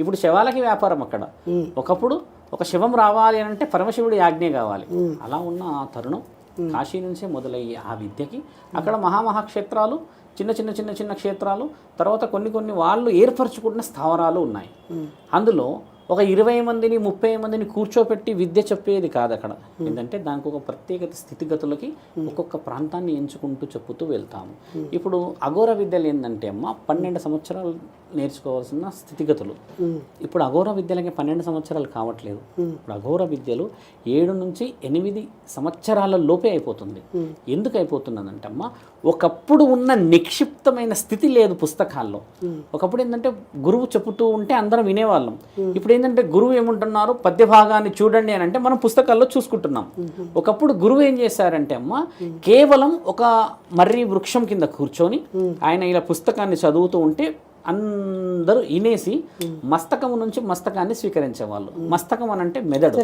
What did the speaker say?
ఇప్పుడు శవాలకి వ్యాపారం అక్కడ. ఒకప్పుడు ఒక శవం రావాలి అని అంటే పరమశివుడి ఆజ్ఞ కావాలి. అలా ఉన్న ఆ తరుణం కాశీ నుంచే మొదలయ్యే ఆ విద్యకి అక్కడ మహాక్షేత్రాలు, చిన్న చిన్న చిన్న చిన్న క్షేత్రాలు, తర్వాత కొన్ని వాళ్ళు ఏర్పరచుకున్న స్థావరాలు ఉన్నాయి. అందులో ఒక 20 మందిని 30 మందిని కూర్చోపెట్టి విద్య చెప్పేది కాదు అక్కడ. ఏంటంటే దానికి ఒక ప్రత్యేకత స్థితిగతులకి ఒక్కొక్క ప్రాంతాన్ని ఎంచుకుంటూ చెప్పుతూ వెళ్తాము. ఇప్పుడు అఘోర విద్యలు ఏంటంటే అమ్మ 12 సంవత్సరాలు నేర్చుకోవాల్సిన స్థితిగతులు. ఇప్పుడు అఘోర విద్యలకి 12 సంవత్సరాలు కావట్లేదు. ఇప్పుడు అఘోర విద్యలు 7 నుంచి 8 సంవత్సరాల లోపే అయిపోతుంది. ఎందుకు అయిపోతున్నదంటే అమ్మ, ఒకప్పుడు ఉన్న నిక్షిప్తమైన స్థితి లేదు పుస్తకాల్లో. ఒకప్పుడు ఏంటంటే గురువు చెప్పుతూ ఉంటే అందరం వినేవాళ్ళం. ఇప్పుడు ఏంటంటే గురువు ఏమంటున్నారు, పద్య భాగాన్ని చూడండి అని అంటే మనం పుస్తకాల్లో చూసుకుంటున్నాం. ఒకప్పుడు గురువు ఏం చేశారంటే అమ్మ, కేవలం ఒక మర్రి వృక్షం కింద కూర్చొని ఆయన ఇలా పుస్తకాన్ని చదువుతూ ఉంటే అందరూ వినేసి మస్తకము నుంచి మస్తకాన్ని స్వీకరించేవాళ్ళు. మస్తకం అని అంటే మెదడు.